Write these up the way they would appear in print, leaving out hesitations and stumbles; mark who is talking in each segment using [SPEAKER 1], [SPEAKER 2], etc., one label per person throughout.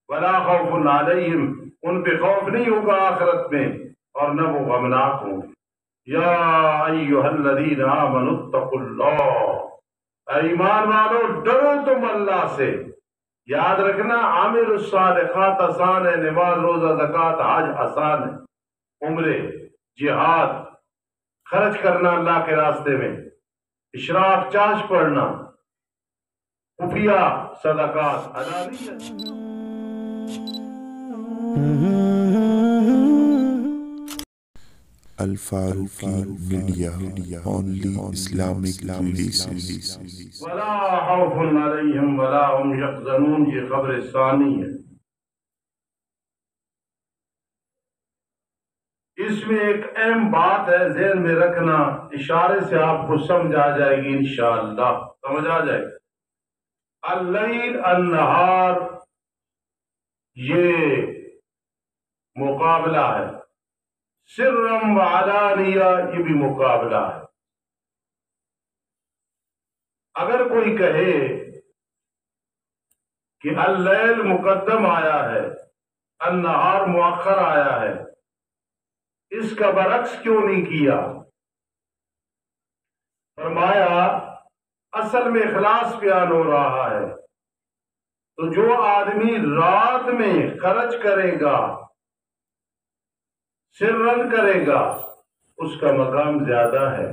[SPEAKER 1] ولا خوف علیہم، ان پہ خوف نہیں ہوگا آخرت میں اور نہ وہ غمناک ہوں گے۔ یا ایھا الذین آمنوا اتقوا اللہ، اے ایمان والو ڈرو تم اللہ سے۔ یاد رکھنا عامل الصالحات آسان ہے، نماز روزہ زکوٰۃ حج آسان ہے، عمرے جہاد خرچ کرنا اللہ کے راستے میں، اشراق چاش پڑھنا، خفیہ صدقات علانیت۔
[SPEAKER 2] Al-Faruqi media, only Islamic ریلیزنز۔
[SPEAKER 1] ولا خوف علیہم ولا هم یحزنون، یہ خبر ثانی ہے۔ اس میں ایک اہم بات ہے، ذہن میں رکھنا، اشارے سے آپ کو سمجھ آ جائے گی انشاءاللہ، سمجھ آ جائے گی۔ اللیل النہار یہ مقابلہ ہے، سرم و علانیہ یہ بھی مقابلہ ہے۔ اگر کوئی کہے کہ اللیل مقدم آیا ہے، النہار مؤخر آیا ہے، اس کا برعکس کیوں نہیں کیا؟ فرمایا اصل میں اخلاص بیان ہو رہا ہے، تو جو آدمی رات میں خرچ کرے گا، سرن کرے گا، اس کا مقام زیادہ ہے۔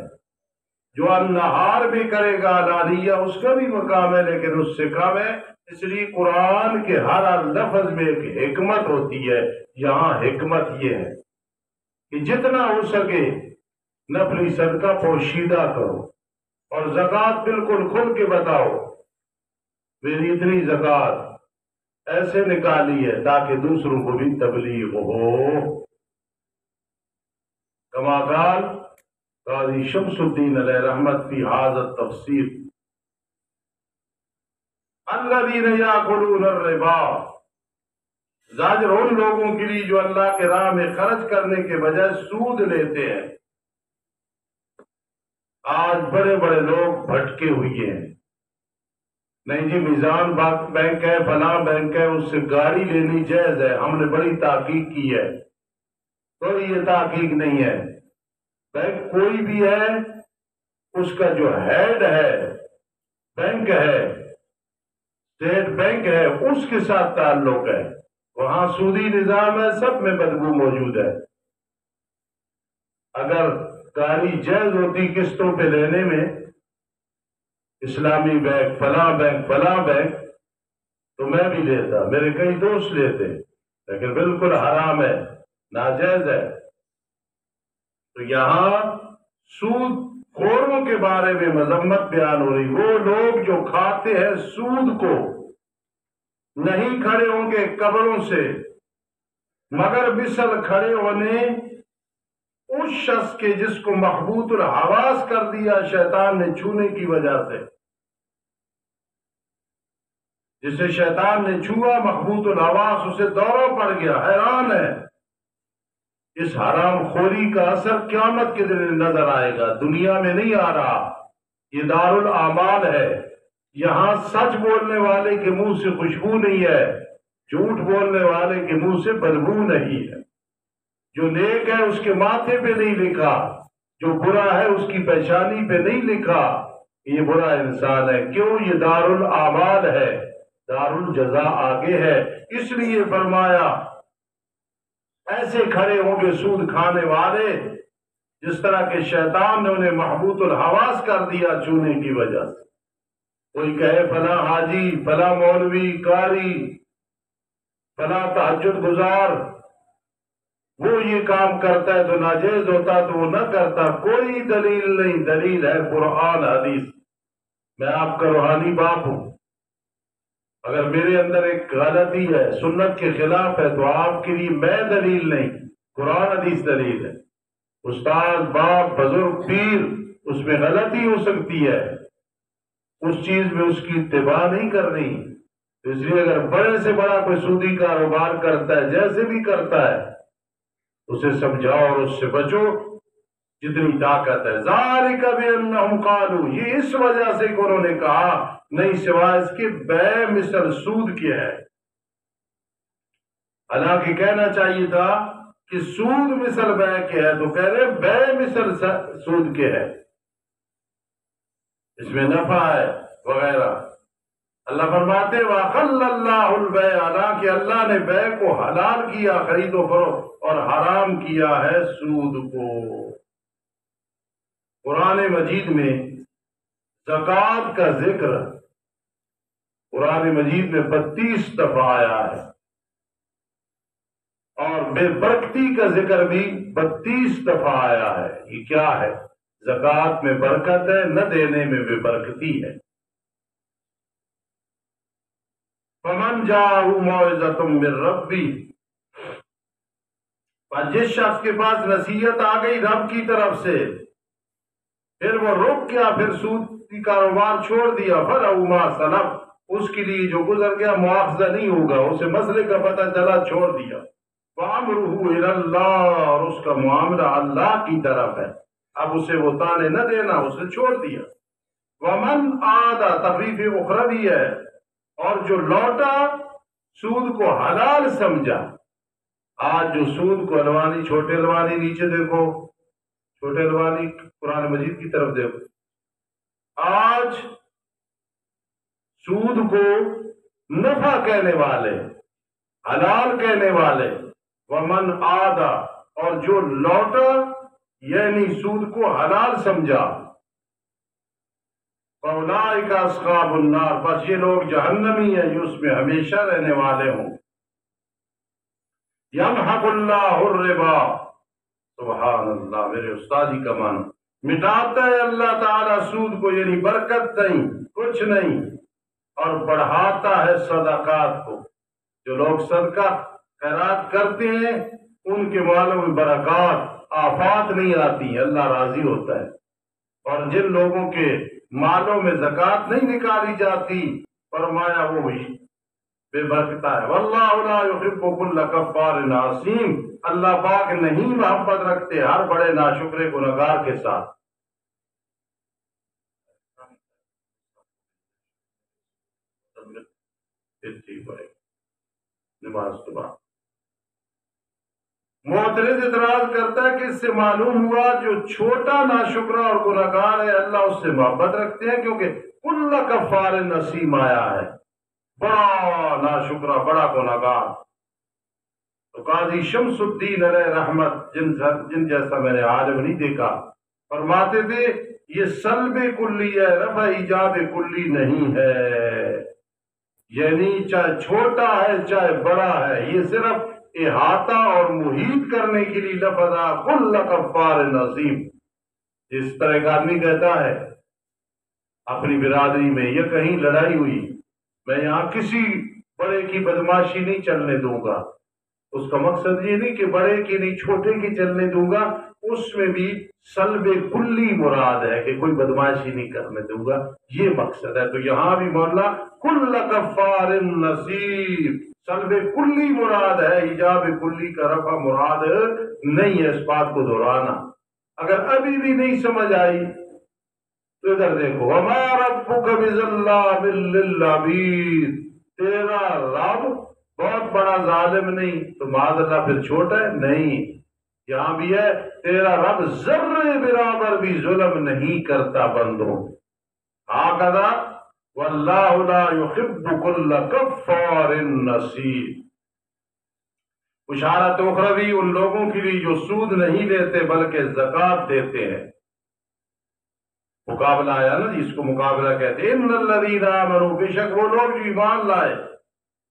[SPEAKER 1] جو النہار بھی کرے گا علانیہ، اس کا بھی مقام ہے لیکن اس سے کم ہے۔ اس لیے قرآن کے ہر لفظ میں ایک حکمت ہوتی ہے۔ یہاں حکمت یہ ہے کہ جتنا ہو سکے نفلی صدقہ پوشیدہ کرو اور زکوٰۃ بالکل کھل کے بتاؤ، میری اتنی زکوٰۃ ایسے نکالی ہے تاکہ دوسروں کو بھی تبلیغ ہو۔ کما قال قاضی شمس الدین علیہ رحمت فی ھذا التفسیر، الذین یاکلون الربا، زاجر ان لوگوں کے لیے جو اللہ کے راہ میں خرچ کرنے کے بجائے سود لیتے ہیں۔ آج بڑے بڑے لوگ بھٹکے ہوئے ہیں، نہیں جی میزان بینک ہے، فلاں بینک ہے، اس سے گاڑی لینی جائز ہے، ہم نے بڑی تحقیق کی ہے۔ کوئی یہ تحقیق نہیں ہے، بینک کوئی بھی ہے، اس کا جو ہیڈ ہے بینک ہے، اسٹیٹ بینک ہے، اس کے ساتھ تعلق ہے، وہاں سودی نظام ہے، سب میں بدبو موجود ہے۔ اگر گاڑی جائز ہوتی قسطوں پہ لینے میں، اسلامی بینک فلاں بینک فلاں بینک، تو میں بھی لیتا، میرے کئی دوست لیتے، لیکن بالکل حرام ہے، ناجائز ہے۔ تو یہاں سود خوروں کے بارے میں مذمت بیان ہو رہی، وہ لوگ جو کھاتے ہیں سود کو، نہیں کھڑے ہوں گے قبروں سے مگر مثل کھڑے ہونے اس شخص کے جس کو محبوط الحواس کر دیا شیطان نے چھونے کی وجہ سے، جسے شیطان نے چھوا محبوط الحواس، اسے دورہ پڑ گیا، حیران ہے۔ اس حرام خوری کا اثر قیامت کے دن نظر آئے گا، دنیا میں نہیں آ رہا۔ یہ دار الاعمال ہے، یہاں سچ بولنے والے کے منہ سے خوشبو نہیں ہے، جھوٹ بولنے والے کے منہ سے بدبو نہیں ہے۔ جو نیک ہے اس کے ماتھے پہ نہیں لکھا، جو برا ہے اس کی پیشانی پہ نہیں لکھا، یہ برا انسان ہے۔ کیوں؟ یہ دار الاعمال ہے، دار الجزا آگے ہے۔ اس لیے فرمایا ایسے کھڑے ہوں گے سود کھانے والے جس طرح کہ شیطان نے انہیں محبوط الحواس کر دیا چونے کی وجہ سے۔ کوئی کہے فلاں حاجی، فلاں مولوی، قاری، فلاں تہجد گزار، وہ یہ کام کرتا ہے تو ناجائز ہوتا تو وہ نہ کرتا، کوئی دلیل نہیں۔ دلیل ہے قرآن حدیث۔ میں آپ کا روحانی باپ ہوں، اگر میرے اندر ایک غلطی ہے، سنت کے خلاف ہے، تو آپ کے لیے میں دلیل نہیں، قرآن حدیث دلیل ہے۔ استاد، باپ، بزرگ، پیر، اس میں غلطی ہو سکتی ہے، اس چیز میں اس کی اتباع نہیں کرنی۔ اس لیے اگر بڑے سے بڑا کوئی سودی کاروبار کرتا ہے، جیسے بھی کرتا ہے، اسے سمجھاؤ اور اس سے بچو جتنی طاقت ہے۔ ذالک بانہم قالوا، یہ اس وجہ سے کہ انہوں نے کہا، نہیں سوائے اس کے بے مثل سود کے ہے۔ حالانکہ کہنا چاہیے تھا کہ سود مثل بے کے ہے، تو کہہ رہے بے مثل سود کے ہے، اس میں نفع ہے وغیرہ۔ اللہ فرماتے وَأَحَلَّ اللَّهُ الْبَيْعَ، حالانکہ اللہ نے بے کو حلال کیا، خرید و فروخت، اور حرام کیا ہے سود کو۔ قرآن مجید میں زکوٰۃ کا ذکر قرآن مجید میں 32 دفعہ آیا ہے، اور بے برکتی کا ذکر بھی 32 دفعہ آیا ہے۔ یہ کیا ہے؟ زکوٰۃ میں برکت ہے، نہ دینے میں بے برکتی ہے۔ فَمَنْ جَاءَهُ مَوْعِظَةٌ مِّن رَّبِّهِ، اور جس شخص کے پاس نصیحت آ گئی رب کی طرف سے، پھر وہ رک گیا، پھر سود کی کاروبار چھوڑ دیا، فَلَهُ مَا سَلَفَ، اس کے لیے جو گزر گیا مواخذہ نہیں ہوگا، اسے مسئلے کا پتہ چلا چھوڑ دیا۔ وَأَمْرُهُ إِلَى اللَّهِ، اور اس کا معاملہ اللہ کی طرف ہے، اب اسے وہ تانے نہ دینا، اسے چھوڑ دیا۔ وَمَنْ عَادَ، تخفیف اخروی ہے، اور جو لوٹا سود کو حلال سمجھا۔ آج جو سود کو الوانی، چھوٹے الوانی نیچے دیکھو، چھوٹے الوانی قرآن مجید کی طرف دیکھو، آج سود کو نفع کہنے والے، حلال کہنے والے، ومن عادا، اور جو لوٹا یعنی سود کو حلال سمجھا، فاولئک اصحاب النار، بس یہ لوگ جہنمی ہیں، یہ اس میں ہمیشہ رہنے والے ہوں۔ یمحق اللہ الربا، سبحان اللہ، میرے استادی کا معنی، مٹاتا ہے اللہ تعالیٰ سود کو، یعنی برکت نہیں، کچھ نہیں، اور بڑھاتا ہے صدقات کو۔ جو لوگ صدقہ خیرات کرتے ہیں ان کے مالوں میں برکات، آفات نہیں آتی ہیں، اللہ راضی ہوتا ہے۔ اور جن لوگوں کے مالوں میں زکوٰۃ نہیں نکالی جاتی، فرمایا وہ بے برکتہ ہے۔ واللہ لا يحب كل كفار عصیم، اللہ پاک نہیں محبت رکھتے ہر بڑے ناشکرے گنہگار کے ساتھ۔ نماز کے بعد معترض اعتراض کرتا ہے کہ اس سے معلوم ہوا جو چھوٹا ناشکرا اور گنہگار ہے اللہ اس سے محبت رکھتے ہیں، کیونکہ کل کفار نسیم آیا ہے، بڑا ناشکرا، بڑا گنہگار۔ تو قاضی شمس الدین علیہ رحمت، جن جیسا میں نے عالم نہیں دیکھا، فرماتے تھے یہ سلب کلی ہے، رفع ایجاب کلی نہیں ہے، یعنی چاہے چھوٹا ہے چاہے بڑا ہے، یہ صرف احاطہ اور محیط کرنے کے لیے لفظ ہے، کل کفار نظیم۔ جس طرح ایک آدمی کہتا ہے اپنی برادری میں یا کہیں لڑائی ہوئی، میں یہاں کسی بڑے کی بدماشی نہیں چلنے دوں گا، اس کا مقصد یہ نہیں کہ بڑے کی نہیں چھوٹے کی چلنے دوں گا، اس میں بھی سلب کلی مراد ہے کہ کوئی بدماشی نہیں کرنے دوں گا، یہ مقصد ہے۔ تو یہاں بھی مولا کل کفار نصیب، سلب کلی مراد ہے، ایجاب کلی کا رفع مراد نہیں ہے، اس بات کو دہرانا۔ اگر ابھی بھی نہیں سمجھ آئی تو ادھر دیکھو، وما ربک بظلام للعبید، تیرا رب بہت بڑا ظالم نہیں تو معاذ اللہ پھر چھوٹا ہے نہیں، یہاں بھی ہے تیرا رب ذرے برابر بھی ظلم نہیں کرتا بندوں۔ ہاکذا واللہ لا يحب كل کفار نصیب۔ بشارت اخروی ان لوگوں کے لیے جو سود نہیں لیتے بلکہ زکوٰۃ دیتے ہیں۔ مقابلہ آیا نا، جس کو مقابلہ کہتے ہیں، ان الذین آمنوا، بے شک وہ لوگ جو ایمان لائے،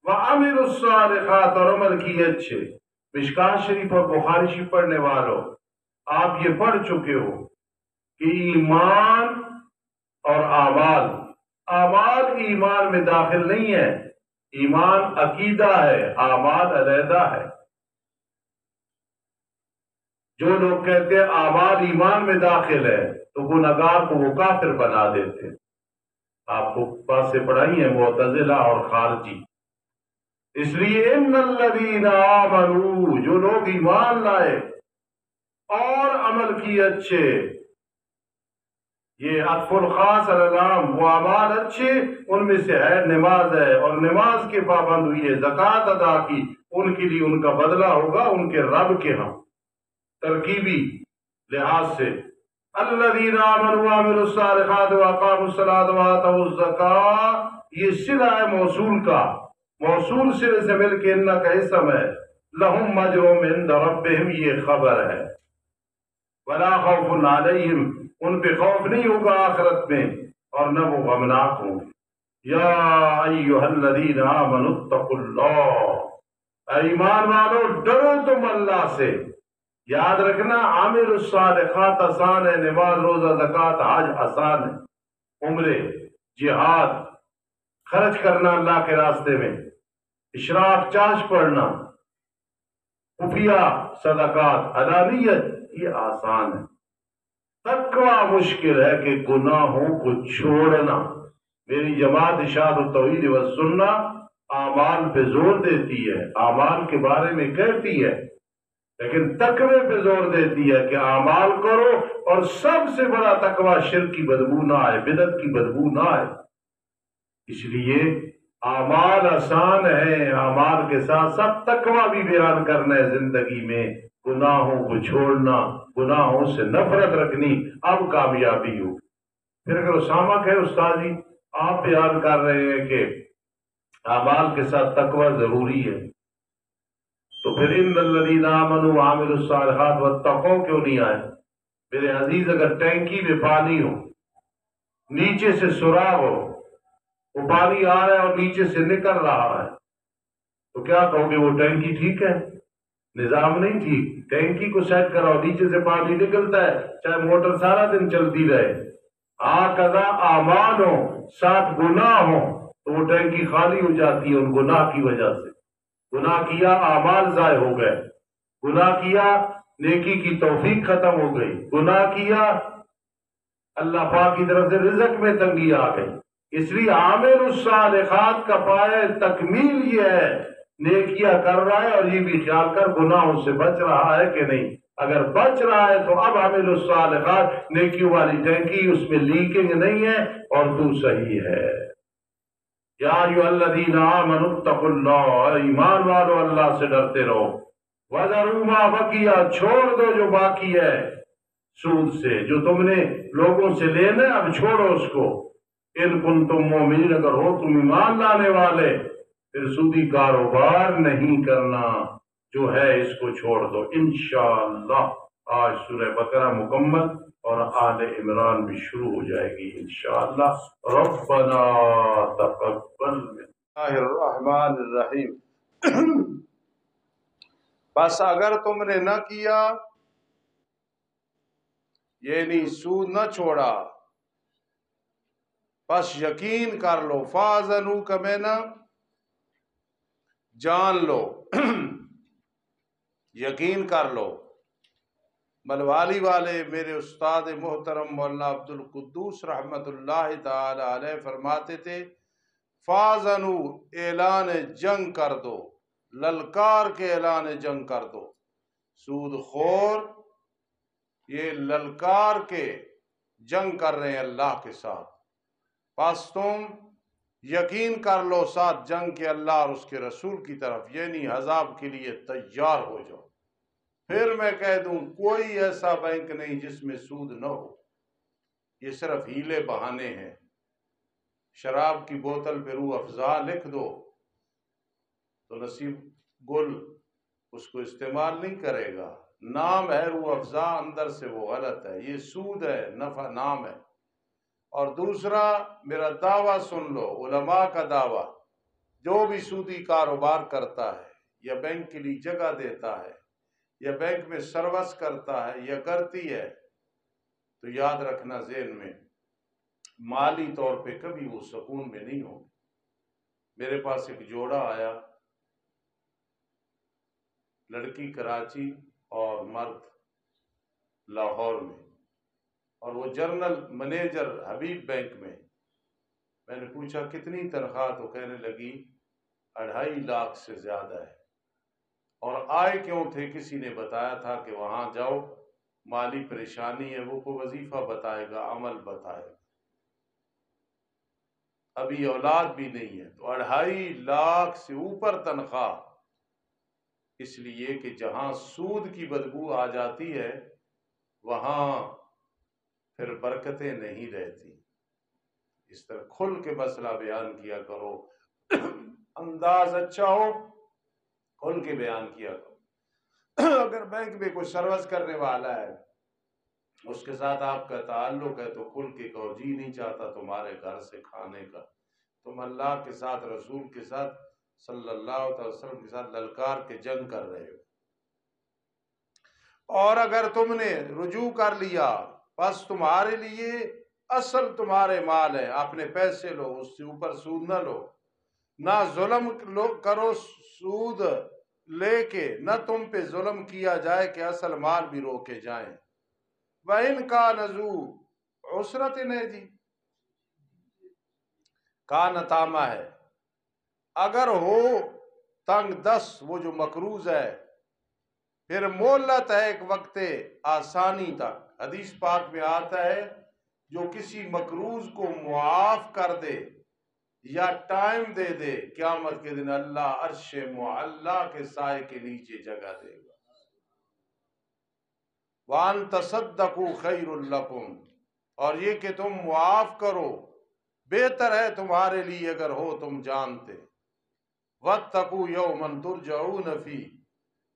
[SPEAKER 1] وعملوا الصالحات، اور عمل کیے اچھے۔ مشکوٰۃ شریف اور بخاری شریف پڑھنے والوں، آپ یہ پڑھ چکے ہو کہ ایمان اور اعمال، اعمال ایمان میں داخل نہیں ہے، ایمان عقیدہ ہے، اعمال علیحدہ ہے۔ جو لوگ کہتے ہیں اعمال ایمان میں داخل ہے تو گنہگار کو وہ کافر بنا دیتے۔ آپ کو پاس سے پڑھائی ہیں معتزلہ اور خارجی۔ اس لیے ان الذین آمنوا، جو لوگ ایمان لائے اور عمل کیے اچھے، یہ عطف الخاص العام، وہ اعمال اچھے ان میں سے ہے نماز ہے، اور نماز کے پابند ہوئی ہے، زکوٰۃ ادا کی، ان کے لیے ان کا بدلہ ہوگا ان کے رب کے ہاں ترکیبی لحاظ سے۔ الذین آمنوا وعملوا الصالحات واقاموا الصلاۃ وآتوا الزکاۃ، یہ صلہ ہے موصول کا، موصول صلے سے مل کے ان کا اسم ہے۔ لہم اجرهم عند ربہم، یہ خبر ہے۔ ولا خوف علیہم، ان پہ خوف نہیں ہوگا آخرت میں، اور نہ وہ غمناک ہوں گے۔ یا ایھا الذین آمنوا اتقوا اللہ، اے ایمان والو ڈرو تم اللہ سے۔ یاد رکھنا عامل الصالحات آسان ہے، نماز روزہ زکوٰۃ حج آسان ہے، عمرے جہاد خرچ کرنا اللہ کے راستے میں، اشراق چاش پڑھنا، خفیہ صدقات علانیت، یہ آسان ہے۔ تقویٰ مشکل ہے کہ گناہوں کو چھوڑنا۔ میری جماعت ارشاد التوحید والسنہ اعمال پہ زور دیتی ہے، اعمال کے بارے میں کہتی ہے، لیکن تقوی پہ زور دیتی ہے کہ اعمال کرو، اور سب سے بڑا تقویٰ شرک کی بدبو نہ آئے، بدعت کی بدبو نہ آئے۔ اس لیے اعمال آسان ہیں، اعمال کے ساتھ ساتھ تقویٰ بھی بیان کرنا ہے زندگی میں، گناہوں کو چھوڑنا، گناہوں سے نفرت رکھنی، اب کامیابی ہو۔ پھر اگر اسامہ کہے استاد جی آپ بیان کر رہے ہیں کہ اعمال کے ساتھ تقویٰ ضروری ہے، تو پھر ان الذین آمنوا وعملوا الصالحات واتقوا کیوں نہیں آئے؟ میرے عزیز، اگر ٹینکی میں پانی ہو، نیچے سے سوراخ ہو، وہ پانی آ رہا ہے اور نیچے سے نکل رہا ہے، تو کیا کہو گے وہ ٹینکی ٹھیک ہے؟ نظام نہیں ٹھیک، ٹینکی کو سیٹ کراؤ، نیچے سے پانی نکلتا ہے، چاہے موٹر سارا دن چلتی رہے۔ آقذا اعمال ہو ساتھ گناہ ہو تو وہ ٹینکی خالی ہو جاتی ہے ان گناہ کی وجہ سے۔ گناہ کیا اعمال ضائع ہو گئے، گناہ کیا نیکی کی توفیق ختم ہو گئی، گناہ کیا اللہ پاک کی طرف سے رزق میں تنگی آ گئی۔ اس لیے عامل الصالحات کا پایہ تکمیل یہ ہے، نیکیاں کر رہا ہے اور یہ بھی خیال کر گناہوں سے بچ رہا ہے کہ نہیں۔ اگر بچ رہا ہے تو اب عامل الصالحات نیکیوں والی ٹینکی، اس میں لیکنگ نہیں ہے اور تو صحیح ہے۔ یا ایھا الذین آمنوا اتقوا اللہ، ایمان والو اللہ سے ڈرتے رہو۔ وذروا ما بقی، چھوڑ دو جو باقی ہے سود سے، جو تم نے لوگوں سے لینا اب چھوڑو اس کو۔ ان کنتم مومنین، اگر ہو تم ایمان لانے والے، پھر سودی کاروبار نہیں کرنا، جو ہے اس کو چھوڑ دو۔ انشاءاللہ آج سورہ بقرہ مکمل اور آل عمران بھی شروع ہو جائے گی انشاءاللہ۔ ربنا تقبل منا۔ اللہ الرحمن الرحیم۔ بس اگر تم نے نہ کیا، یعنی سود نہ چھوڑا، بس یقین کر لو، فاذنوا کا میں نا جان لو، یقین کر لو۔ ملوالی والے میرے استاد محترم مولانا عبد القدوس رحمت اللہ تعالی علیہ فرماتے تھے، فاذنوا اعلان جنگ کر دو، للکار کے اعلان جنگ کر دو۔ سود خور یہ للکار کے جنگ کر رہے ہیں اللہ کے ساتھ، پس تم یقین کر لو ساتھ جنگ کے اللہ اور اس کے رسول کی طرف، یعنی عذاب کے لیے تیار ہو جاؤ۔ پھر میں کہہ دوں کوئی ایسا بینک نہیں جس میں سود نہ ہو، یہ صرف ہیلے بہانے ہیں۔ شراب کی بوتل پہ روح افزا لکھ دو تو نصیب گل اس کو استعمال نہیں کرے گا، نام ہے روح افزا، اندر سے وہ غلط ہے، یہ سود ہے، نفع نام ہے۔ اور دوسرا میرا دعویٰ سن لو، علماء کا دعویٰ، جو بھی سودی کاروبار کرتا ہے یا بینک کے لیے جگہ دیتا ہے یا بینک میں سروس کرتا ہے یا کرتی ہے، تو یاد رکھنا ذہن میں، مالی طور پہ کبھی وہ سکون میں نہیں ہو۔ میرے پاس ایک جوڑا آیا، لڑکی کراچی اور مرد لاہور میں، اور وہ جنرل مینیجر حبیب بینک میں۔ میں نے پوچھا کتنی تنخواہ، تو کہنے لگی 2.5 لاکھ سے زیادہ ہے۔ اور آئے کیوں تھے؟ کسی نے بتایا تھا کہ وہاں جاؤ مالی پریشانی ہے، وہ کوئی وظیفہ بتائے گا، عمل بتائے گا. ابھی اولاد بھی نہیں ہے تو 2.5 لاکھ سے اوپر تنخواہ، اس لیے کہ جہاں سود کی بدبو آ جاتی ہے وہاں پھر برکتیں نہیں رہتی. اس طرح کھل کے مسئلہ بیان کیا کرو، انداز اچھا ہو کھل کے بیان کیا کرو. اگر بینک میں کوئی سروس کرنے والا ہے، اس کے ساتھ آپ کا تعلق ہے، تو کھل کے کہو جی نہیں چاہتا تمہارے گھر سے کھانے کا. تم اللہ کے ساتھ، رسول کے ساتھ، صلی اللہ علیہ وسلم کے ساتھ للکار کے جنگ کر رہے ہو. اور اگر تم نے رجوع کر لیا بس تمہارے لیے اصل تمہارے مال ہے، اپنے پیسے لو، اس سے اوپر سود نہ لو، نہ ظلم کرو سود لے کے، نہ تم پہ ظلم کیا جائے کہ اصل مال بھی روکے جائیں. وَإِنْ كَانَ ذُو عُسْرَةٍ ہے جی، کا نتامہ ہے، اگر ہو تنگ دست، وہ جو مقروض ہے، پھر مہلت ہے ایک وقت آسانی تک. حدیث پاک میں آتا ہے جو کسی مقروض کو معاف کر دے یا ٹائم دے دے، قیامت کے دن اللہ عرش معلیٰ کے سائے کے نیچے جگہ دے گا. وَأَن تَصَدَّقُوا خَيْرٌ لَكُمْ، اور یہ کہ تم معاف کرو بہتر ہے تمہارے لیے اگر ہو تم جانتے. وَاتَّقُوا يَوْمًا تُرْجَعُونَ فِيهِ،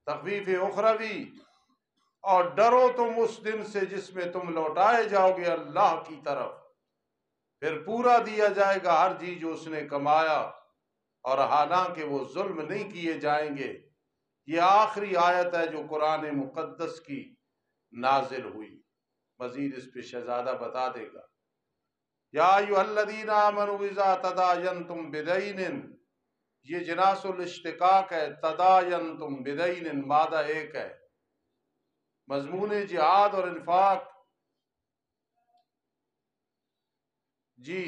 [SPEAKER 1] تخفیف اخروی، اور ڈرو تم اس دن سے جس میں تم لوٹائے جاؤ گے اللہ کی طرف، پھر پورا دیا جائے گا ہر چیز جو اس نے کمایا، اور حالانکہ وہ ظلم نہیں کیے جائیں گے. یہ آخری آیت ہے جو قرآن مقدس کی نازل ہوئی. مزید اس پہ شہزادہ بتا دے گا. یا ایھا الذین آمنوا اذا تداینتم بدین، یہ جناس الاشتقاق ہے. تداینتم بدین مادہ ایک ہے. مضمون جہاد اور انفاق جی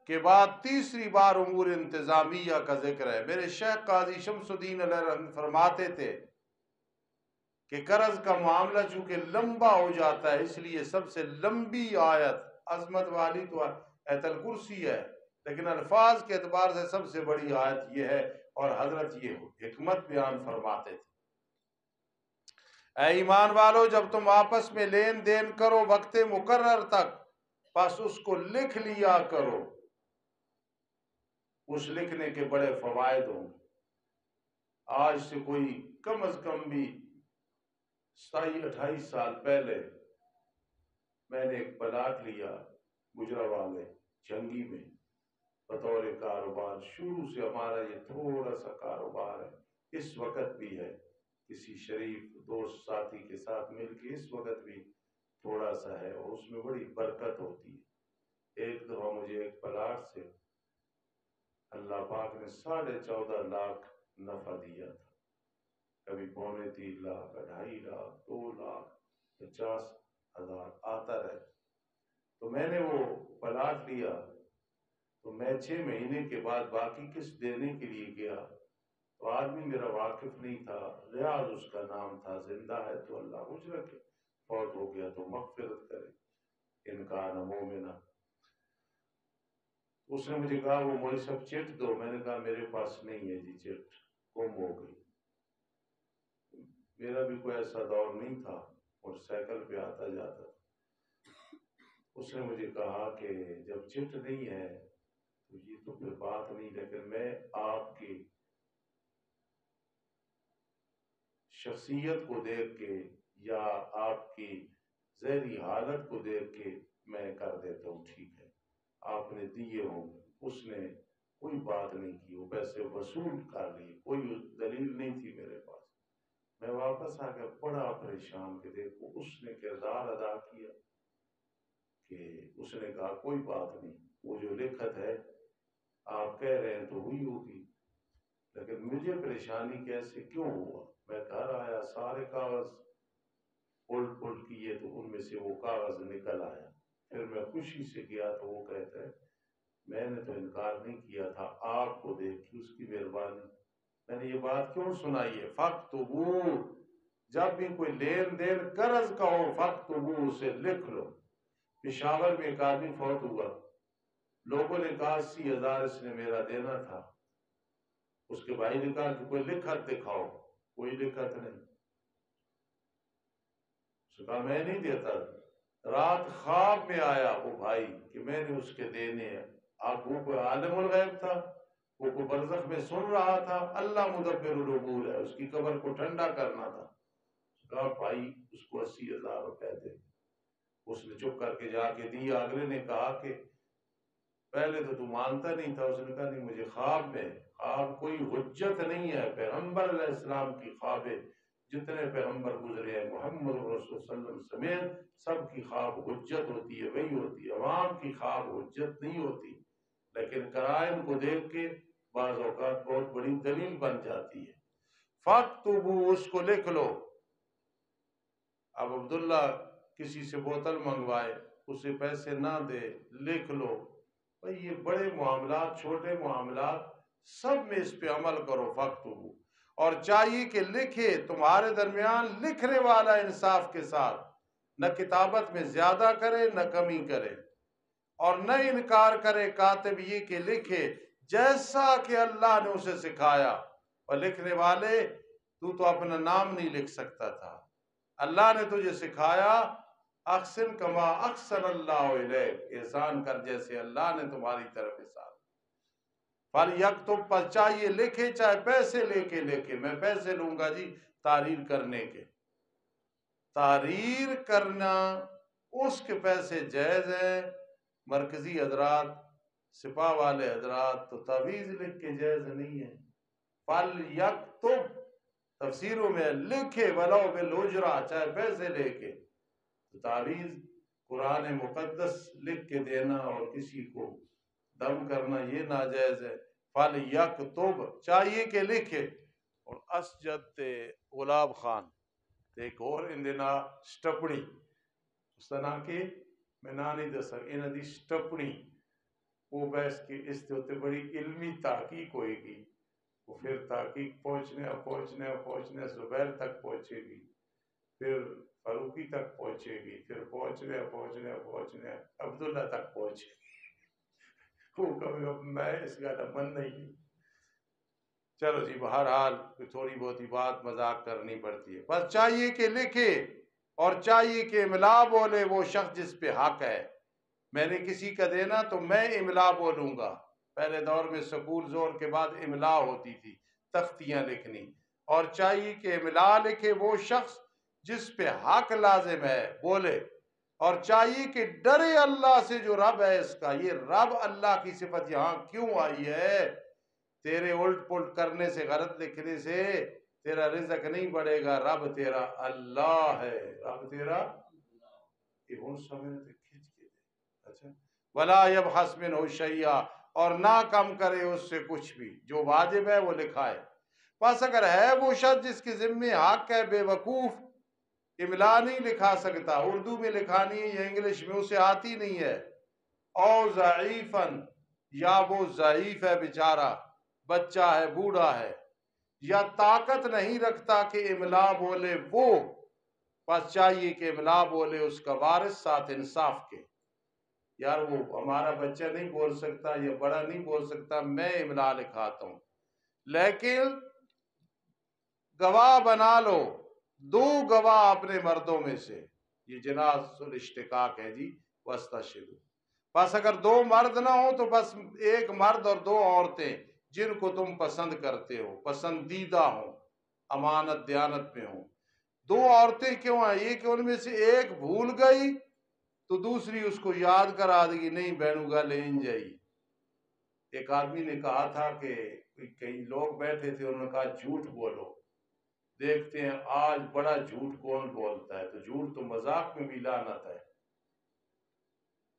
[SPEAKER 1] کے بعد تیسری بار امور انتظامیہ کا ذکر ہے. میرے شیخ قاضی شمس الدین علیہ رحمۃ فرماتے تھے کہ قرض کا معاملہ چونکہ لمبا ہو جاتا ہے، اس لیے سب سے لمبی آیت، عظمت والی تو آیت الکرسی ہے، لیکن الفاظ کے اعتبار سے سب سے بڑی آیت یہ ہے. اور حضرت یہ حکمت بیان فرماتے تھے، اے ایمان والو جب تم آپس میں لین دین کرو وقت مقرر تک، بس اس کو لکھ لیا کرو. اس لکھنے کے بڑے فوائد ہوں گے. آج سے کوئی کم از کم بھی 27-28 سال پہلے میں نے ایک پلاٹ لیا گجرانوالے جنگی میں بطور کاروبار. شروع سے ہمارا یہ تھوڑا سا کاروبار ہے، اس وقت بھی ہے، کسی شریف دوست ساتھی کے ساتھ مل کے اس وقت بھی تھوڑا سا ہے، اور اس میں بڑی برکت ہوتی ہے. ایک دفعہ مجھے ایک پلاٹ سے اللہ پاک نے 14.5 لاکھ نفع دیا تھا. کبھی 3.25 لاکھ، 2.5 لاکھ، 2 لاکھ، 50,000 آتا رہے. تو میں نے وہ پلاٹ لیا تو میں 6 مہینے کے بعد باقی قسط دینے کے لیے گیا تو آدمی میرا واقف نہیں تھا. ریاض اس کا نام تھا. زندہ ہے تو اللہ کچھ رکھے، فوت ہو گیا تو مغفرت کرے، ان کان مومنا. اس نے مجھے کہا وہ مجھے سب چٹ دو. میں نے کہا میرے پاس نہیں ہے جی چٹ، گم ہو گئی. میرا بھی کوئی ایسا دور نہیں تھا، اور سائیکل پہ آتا جاتا. اس نے مجھے کہا کہ جب چٹ نہیں ہے تو یہ تو پھر بات نہیں، لیکن میں آپ کی شخصیت کو دیکھ کے یا آپ کی ذہنی حالت کو دیکھ کے میں کر دیتا ہوں، ٹھیک ہے آپ نے دیے ہوں گے. اس نے کوئی بات نہیں کی، وہ پیسے وصول کر لیے، کوئی دلیل نہیں تھی میرے پاس. میں واپس آ گیا بڑا پریشان کہ دیکھو اس نے کردار ادا کیا کہ اس نے کہا کوئی بات نہیں، وہ جو لکھت ہے آپ کہہ رہے ہیں تو ہوئی ہوگی، لیکن مجھے پریشانی کیسے کیوں ہوا. میں گھر آیا سارے کاغذ پلٹ کیے تو ان میں سے وہ کاغذ نکل آیا. پھر میں خوشی سے گیا تو وہ کہتا ہے میں نے تو انکار نہیں کیا تھا، آپ کو دیکھ کے اس کی مہربانی. میں نے یہ بات کیوں سنائی ہے؟ فَاكْتُبُوا، جب بھی کوئی لین دین قرض کا ہو فاکتبو، اسے لکھ لو۔ پشاور میں ایک آدمی فوت ہوا، لوگوں نے کہا 80,000 اس نے میرا دینا تھا۔ اس کے بھائی نے کہا کہ کوئی لکھت دکھاؤ، کوئی لکھت نہیں۔ اس نے کہا میں نہیں دیتا۔ رات خواب میں آیا وہ بھائی کہ میں نے اس کے دینے ہیں۔ اب وہ کوئی عالم الغیب تھا، وہ کوئی برزخ میں سن رہا تھا، اللہ مدبر الامور ہے، اس کی قبر کو ٹھنڈا کرنا تھا۔ اس نے کہا بھائی اس کو 80,000 روپے دے۔ اس نے چپ کر کے جا کے دیا۔ اگلے نے کہا کہ پہلے تو مانتا نہیں تھا۔ اس نے کہا نہیں، مجھے خواب میں، خواب کوئی حجت نہیں ہے، پیغمبر علیہ السلام کی خوابیں، جتنے پیغمبر گزرے ہیں محمد رسول صلی اللہ علیہ وسلم سمیت، سب کی خواب حجت ہوتی ہے، وہی ہوتی ہے۔ عوام کی خواب حجت نہیں ہوتی، لیکن قرائن کو دیکھ کے بعض اوقات بہت بڑی دلیل بن جاتی ہے۔ فاکتبو، اس کو لکھ لو۔ اب عبداللہ کسی سے بوتل منگوائے، اسے پیسے نہ دے، لکھ لو۔ بھئی یہ بڑے معاملات، چھوٹے معاملات، سب میں اس پہ عمل کرو۔ فاکتبو، اور چاہیے کہ لکھے، تمہارے درمیان لکھنے والا انصاف کے ساتھ نہ کتابت میں زیادہ کرے نہ کمی کرے، اور نہ انکار کرے کاتب یہ کہ لکھے جیسا کہ اللہ نے اسے سکھایا۔ اور لکھنے والے، تو اپنا نام نہیں لکھ سکتا تھا، اللہ نے تجھے سکھایا۔ احسن کما احسن اللہ الیک، احسان کر جیسے اللہ نے تمہاری طرف احسان۔ فَلْيَكْتُبْ، پس چاہیے لکھے، چاہے پیسے لے کے لکھے۔ میں پیسے لوں گا جی تحریر کرنے کے، تحریر کرنا اس کے پیسے جائز ہیں۔ مرکزی حضرات، سپاہ والے حضرات تو تعویذ لکھ کے جائز نہیں ہے۔ فَلْيَكْتُبْ، تفسیروں میں لکھے، وَلَوْ بِالْأُجْرَةِ، چاہے پیسے لے کے۔ تو تعویذ قرآن مقدس لکھ کے دینا اور کسی کو دم کرنا یہ ناجائز ہے۔ فَلْيَكْتُبْ، چاہیے کہ لکھے۔ اور اسجد غلاب خان ایک اور اندنا سٹپڑی اس طرح کے میں نہ نہیں دسا ان دی سٹپڑی وہ بحث کی اس تے بڑی علمی تحقیق ہوئے گی، وہ پھر تحقیق پہنچنے زبیر تک پہنچے گی، پھر فاروقی تک پہنچے گی، پھر پہنچنے عبداللہ تک پہنچے گی۔ وہ کبھی میں اس کا من نہیں۔ چلو جی، بہرحال تھوڑی بہت ہی بات مذاق کرنی پڑتی ہے۔ بس چاہیے کہ لکھے، اور چاہیے کہ املا بولے وہ شخص جس پہ حق ہے۔ میں نے کسی کا دینا تو میں املا بولوں گا۔ پہلے دور میں سکول زور کے بعد املا ہوتی تھی، تختیاں لکھنی۔ اور چاہیے کہ املا لکھے وہ شخص جس پہ حق لازم ہے، بولے۔ اور چاہیے کہ ڈرے اللہ سے جو رب ہے اس کا۔ یہ رب اللہ کی صفت یہاں کیوں آئی ہے؟ تیرے الٹ پلٹ کرنے سے، غلط لکھنے سے تیرا رزق نہیں بڑھے گا۔ رب تیرا اللہ ہے، رب تیرا یہ ہوں سمجھنے تے کھچ کے دے۔ اچھا، وَلَا يَبْخَسْ مِنْهُ شَيْئًا، اور نہ کم کرے اس سے کچھ بھی، جو واجب ہے وہ لکھائے۔ بس اگر ہے وہ شخص جس کے ذمے حق ہے، بے وقوف، املا نہیں لکھا سکتا، اردو میں لکھانی ہے یا انگلش میں، اسے آتی نہیں ہے، او ضعیفاً، یا وہ ضعیف ہے بیچارہ، بچہ ہے، بوڑھا ہے، یا طاقت نہیں رکھتا کہ املا بولے وہ، بس چاہیے کہ املا بولے اس کا وارث ساتھ انصاف کے۔ یار وہ ہمارا بچہ نہیں بول سکتا یا بڑا نہیں بول سکتا، میں املا لکھاتا ہوں، لیکن گواہ بنا لو، 2 گواہ اپنے مردوں میں سے۔ یہ جناز الاشتقاق ہے جی، واستشہدوا۔ بس اگر 2 مرد نہ ہوں تو بس 1 مرد اور 2 عورتیں جن کو تم پسند کرتے ہو، پسندیدہ ہوں، امانت دیانت میں ہوں۔ 2 عورتیں کیوں ہیں؟ یہ کہ ان میں سے ایک بھول گئی تو دوسری اس کو یاد کرا دے گی، نہیں بہنوں گا لین جائی۔ ایک آدمی نے کہا تھا کہ کئی لوگ بیٹھے تھے، انہوں نے کہا جھوٹ بولو، دیکھتے ہیں آج بڑا جھوٹ کون بولتا ہے۔ تو جھوٹ تو مذاق میں بھی لعنت ہے،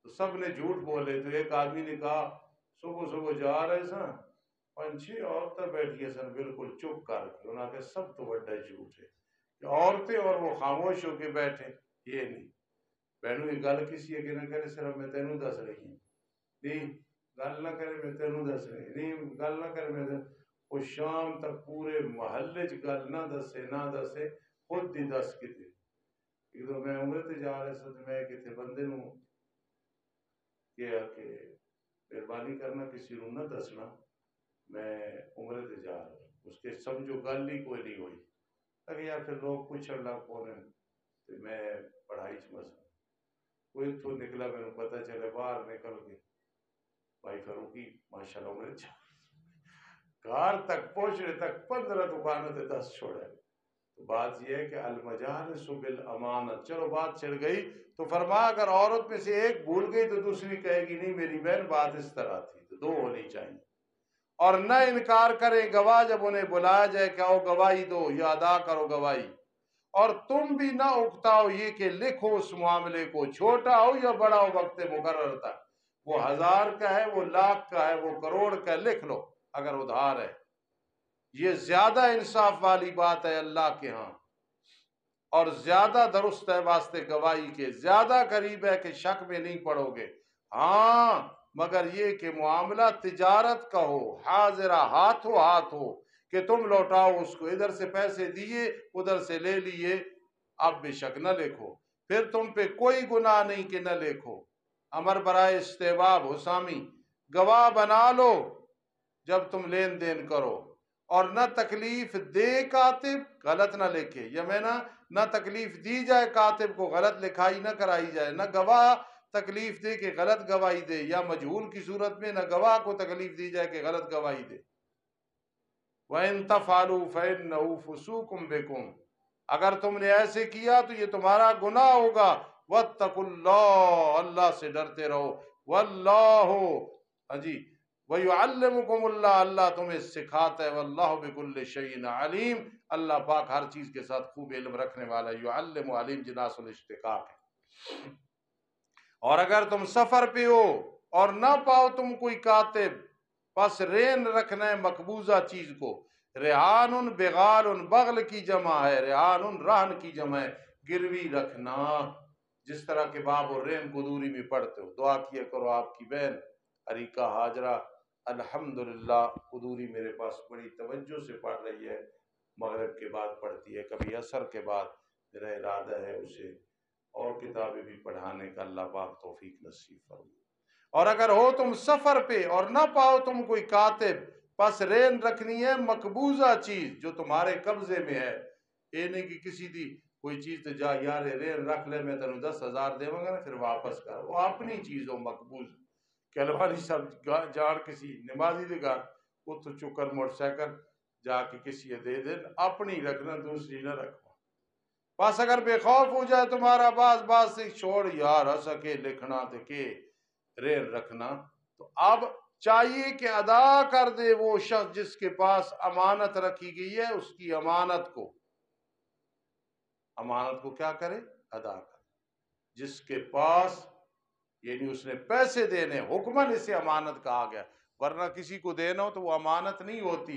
[SPEAKER 1] تو سب نے جھوٹ بولے۔ تو ایک آدمی نے کہا صبح جا رہے سن 5-6 عورتیں بیٹھی سن بالکل چپ کر کے، انہوں نے کہا سب تو بڑا جھوٹ ہے کہ عورتیں اور وہ خاموش ہو کے بیٹھے۔ یہ نہیں بہنوں، یہ گل کسی اگے نہ کرے، صرف میں تینوں دس رہی ہوں، نہیں گل نہ کرے میں تینوں دس رہی، نہیں گل نہ کرے میں وہ شام تک پورے محلے چ گل نہ دسے خود دی دس کتے ایک میں عمرے تے جا رہے سا میں کتے بندے نو کیا کہ مہربانی کرنا کسی نو نہ دسنا میں عمرے تے جا رہا ہوں اس کے سمجھو گل ہی کوئی نہیں ہوئی اگر یار پھر لوگ پوچھن لگ پونے تو میں پڑھائی مسا کوئی تو نکلا میں پتہ چلے باہر نکل کے بھائی فاروقی ماشاءاللہ عمرے جا کار تک پہنچنے تک 15 دکانوں تے 10 چھوڑے تو بات یہ ہے کہ المجالس بالامانت چلو بات چڑھ گئی تو فرمایا اگر عورت میں سے ایک بھول گئی تو دوسری کہے گی نہیں میری بہن بات اس طرح تھی تو 2 ہونی چاہیے اور نہ انکار کریں گواہ جب انہیں بلایا جائے کہ آؤ گواہی دو یا ادا کرو گواہی اور تم بھی نہ اکتاؤ یہ کہ لکھو اس معاملے کو چھوٹا ہو یا بڑا ہو وقت مقرر تک وہ 1000 کا ہے وہ لاکھ کا ہے وہ کروڑ کا لکھ لو اگر ادھار ہے یہ زیادہ انصاف والی بات ہے اللہ کے ہاں اور زیادہ درست ہے واسطے گواہی کے زیادہ قریب ہے کہ شک میں نہیں پڑو گے ہاں مگر یہ کہ معاملہ تجارت کا ہو حاضرہ ہاتھوں ہاتھ ہو کہ تم لوٹاؤ اس کو ادھر سے پیسے دیے ادھر سے لے لیے اب بے شک نہ لکھو پھر تم پہ کوئی گناہ نہیں کہ نہ لکھو امر برائے استحباب حسامی گواہ بنا لو جب تم لین دین کرو اور نہ تکلیف دے کاتب غلط نہ لکھے یا میں نہ تکلیف دی جائے کاتب کو غلط لکھائی نہ کرائی جائے نہ گواہ تکلیف دے کہ غلط گواہی دے یا مجہول کی صورت میں نہ گواہ کو تکلیف دی جائے کہ غلط گواہی دے وَإِن تَفْعَلُوا فَإِنَّهُ فُسُوقٌ بِكُمْ اگر تم نے ایسے کیا تو یہ تمہارا گناہ ہوگا وَاتَّقُوا اللَّهَ اللہ سے ڈرتے رہو واللہ جی وَيُعَلِّمُكُمُ اللَّهُ اللہ تمہیں سکھاتا ہے واللہ بِكُلِّ شَيْءٍ علیم اللہ پاک ہر چیز کے ساتھ خوب علم رکھنے والا یعلم علیم جناس الاشتقاق ہے اور اگر تم سفر پہ ہو اور نہ پاؤ تم کوئی کاتب پس رین رکھنا ہے مقبوضہ چیز کو ریحان بغال بغل کی جمع ہے ریحان رہن کی جمع ہے گروی رکھنا جس طرح کے باب اور رین کو دوری میں پڑھتے ہو دعا کیا کرو آپ کی بہن عریقہ حاجرہ الحمدللہ قدوری میرے پاس بڑی توجہ سے پڑھ رہی ہے مغرب کے بعد پڑھتی ہے کبھی عصر کے بعد میرا ارادہ ہے اسے اور کتابیں بھی پڑھانے کا اللہ پاک توفیق نصیب فرمائے اور اگر ہو تم سفر پہ اور نہ پاؤ تم کوئی کاتب پس رین رکھنی ہے مقبوضہ چیز جو تمہارے قبضے میں ہے یہ نہیں کہ کسی دی کوئی چیز تو جا یار رین رکھ لے میں تنوں 10,000 دے گا نا پھر واپس کر وہ اپنی چیز ہو مقبوض کلوانی صاحب جان کسی نمازی دے گا وہ تو چکر موٹر سائیکل جا کے کسی دے دے اپنی رکھنا دوسری نہ رکھنا بس اگر بے خوف ہو جائے تمہارا باز سے چھوڑ یار سکے لکھنا تے کہ رین رکھنا تو اب چاہیے کہ ادا کر دے وہ شخص جس کے پاس امانت رکھی گئی ہے اس کی امانت کو کیا کرے ادا کرے جس کے پاس یعنی اس نے پیسے دینے حکمن اسے امانت کہا گیا ورنہ کسی کو دینا ہو تو وہ امانت نہیں ہوتی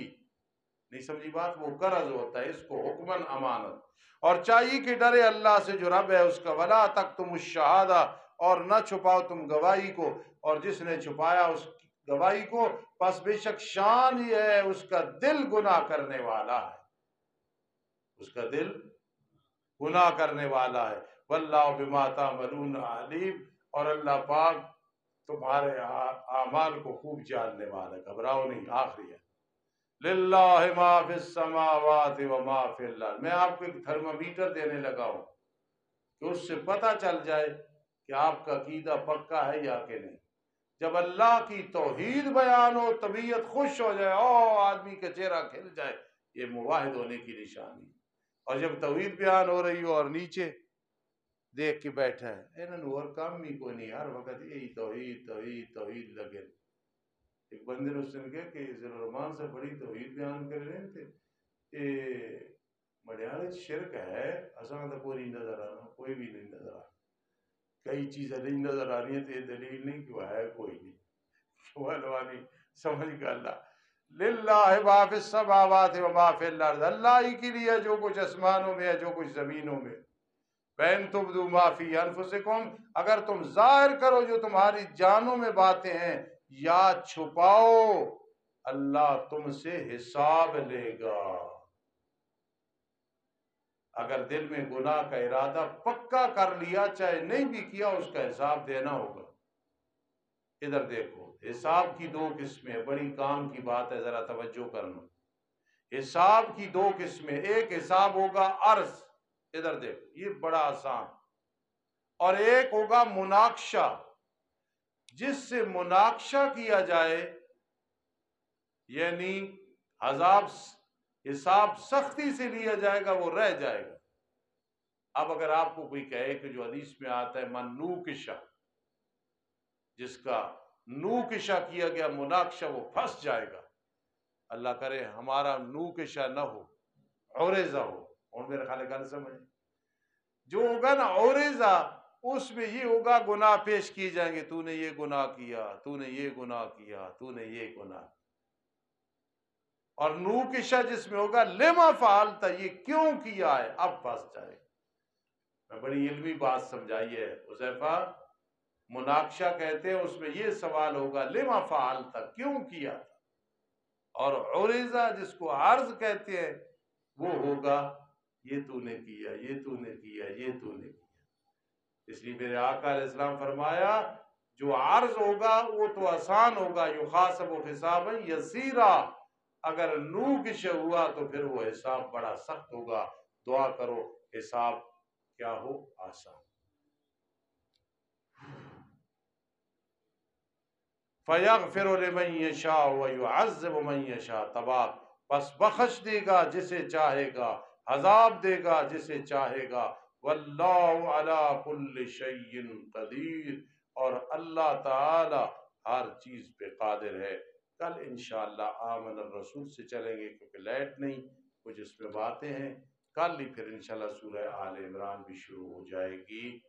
[SPEAKER 1] نہیں سمجھی بات وہ قرض ہوتا ہے اس کو حکمن امانت اور چاہیے کہ ڈرے اللہ سے جو رب ہے اس کا ولا تکتم الشہادہ اور نہ چھپاؤ تم گواہی کو اور جس نے چھپایا اس گواہی کو پس بے شک شان ہی ہے اس کا دل گناہ کرنے والا ہے اس کا دل گناہ کرنے والا ہے واللہ بما تعملون علیم اور اللہ پاک تمہارے اعمال کو خوب جاننے والا ہے گھبراؤ نہیں آخری ہے للہ ما فی السماوات و ما فی الارض میں آپ کو ایک تھرمامیٹر دینے لگا ہوں کہ اس سے پتہ چل جائے کہ آپ کا عقیدہ پکا ہے یا کہ نہیں جب اللہ کی توحید بیان ہو طبیعت خوش ہو جائے آدمی کا چہرہ کھل جائے یہ موحد ہونے کی نشانی اور جب توحید بیان ہو رہی ہو اور نیچے دیکھ کے بیٹھا ہے انہوں اور کام بھی کوئی نہیں ہر وقت یہی توحید لگے ایک بندے نے اس نے کہا کہ ذوالرحمان سے بڑی توحید بیان کر رہے تھے کہ مڈیال شرک ہے اساں تو کوئی نہیں نظر آنا کوئی بھی نہیں نظر آنا کئی چیزیں نہیں نظر آ رہی ہیں تو یہ دلیل نہیں کہ وہ ہے کوئی نہیں شوالوانی سمجھ گا اللہ للہ ما فی السماوات و ما فی الارض اللہ ہی کے لیے جو کچھ آسمانوں میں ہے جو کچھ زمینوں میں فَإِن تُبْدُوا مَا فِي أَنفُسِكُمْ اگر تم ظاہر کرو جو تمہاری جانوں میں باتیں ہیں یا چھپاؤ اللہ تم سے حساب لے گا اگر دل میں گناہ کا ارادہ پکا کر لیا، چاہے نہیں بھی کیا، اس کا حساب دینا ہوگا۔ ادھر دیکھو، حساب کی دو قسمیں، بڑی کام کی بات ہے، ذرا توجہ کرنا۔ حساب کی دو قسمیں، ایک حساب ہوگا عرض، ادھر دیکھو یہ بڑا آسان، اور ایک ہوگا مناقشہ، جس سے مناقشہ کیا جائے، یعنی حساب سختی سے لیا جائے گا، وہ رہ جائے گا۔ اب اگر آپ کو کوئی کہے کہ جو حدیث میں آتا ہے من نوکشہ، جس کا نوکشہ کیا گیا مناقشہ، وہ پھنس جائے گا۔ اللہ کرے ہمارا نوکشہ نہ ہو، عورضہ ہو۔ اور میرے خیال گل سمجھ جو ہوگا نا عورضہ، اس میں یہ ہوگا گناہ پیش کیے جائیں گے، تو نے یہ گناہ کیا، تو نے یہ گناہ کیا، تو نے یہ گناہ کیا۔ اور نوکشہ جس میں ہوگا لما فعلت، یہ کیوں کیا ہے، اب پھنس جائے گا۔ میں بڑی علمی بات سمجھائی ہے حذیفہ، مناقشہ کہتے ہیں، اس میں یہ سوال ہوگا لما فعلت، کیوں کیا تھا۔ اور عریضہ جس کو عرض کہتے ہیں، وہ ہوگا یہ تو نے کیا، یہ تو نے کیا، یہ تو نے کیا۔ اس لیے میرے آقا علیہ السلام فرمایا جو عرض ہوگا وہ تو آسان ہوگا، یحاسب حسابا یسیرا، اگر نوکش ہوا تو پھر وہ حساب بڑا سخت ہوگا۔ دعا کرو حساب کیا ہو، آسان۔ فَيَغْفِرُ لِمَن يَشَاءُ وَيُعَذِّبُ مَن يَشَاءُ، تباہ بس بخش دے گا جسے چاہے گا، عذاب دے گا جسے چاہے گا۔ وَاللَّهُ عَلَى كُلِّ شَيْءٍ قَدِيرٌ، اور اللہ تعالی ہر چیز پہ قادر ہے۔ کل انشاءاللہ آمن الرسول سے چلیں گے، کیونکہ لیٹ نہیں، کچھ اس میں باتیں ہیں۔ کل ہی پھر انشاءاللہ سورہ آل عمران بھی شروع ہو جائے گی۔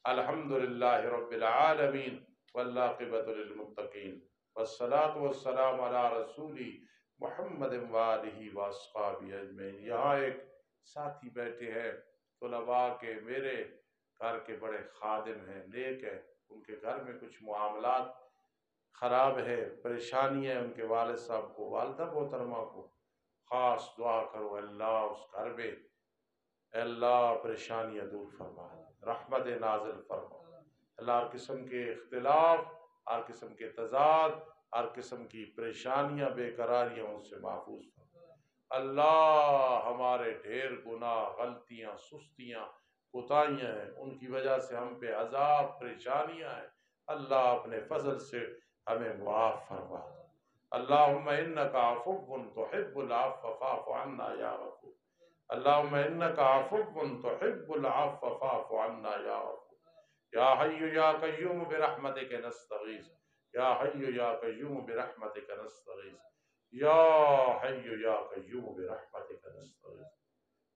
[SPEAKER 1] الحمدللہ رب العالمین، والعاقبۃ للمتقین، والصلاۃ والسلام علی رسول محمد وآلہ واصحابہ اجمعین۔ یہاں ایک ساتھی بیٹھے ہیں طلباء کے، میرے گھر کے بڑے خادم ہیں، نیک ہیں، ان کے گھر میں کچھ معاملات خراب ہے، پریشانی ہے، ان کے والد صاحب کو، والدہ محترمہ کو، خاص دعا کرو اللہ اس گھر میں اللہ پریشانیاں دور فرما، رحمت نازل فرما، اللہ ہر قسم کے اختلاف، ہر قسم کے تضاد، ہر قسم کی پریشانیاں، بے قراریاں ان سے محفوظ فرما۔ اللہ ہمارے ڈھیر گناہ، غلطیاں، سستیاں، کوتاہیاں ہیں، ان کی وجہ سے ہم پہ عذاب، پریشانیاں ہیں، اللہ اپنے فضل سے ہمیں معاف فرما۔ اللہم انکا عفو تحب العفو فاعف عنا یا غفور، اللہم انکا عفو تحب العفو فاعف عنا یا غفور، یا حی یا قیوم برحمتک نستغیث، یا حی یا قیوم برحمتک نستغیث، یا حی یا قیوم برحمتک نستغیث۔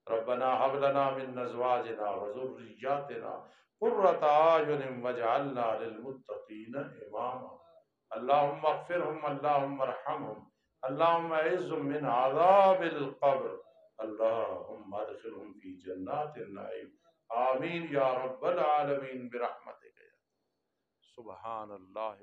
[SPEAKER 1] ربنا هب لنا من ازواجنا وذرياتنا قرة اعين واجعلنا للمتقين اماما۔ اللهم اغفرهم، اللهم ارحمهم، اللهم اعذهم من عذاب القبر، اللهم ادخلهم في جنات النعيم، آمین یا رب العالمین برحمتک۔ سبحان اللہ۔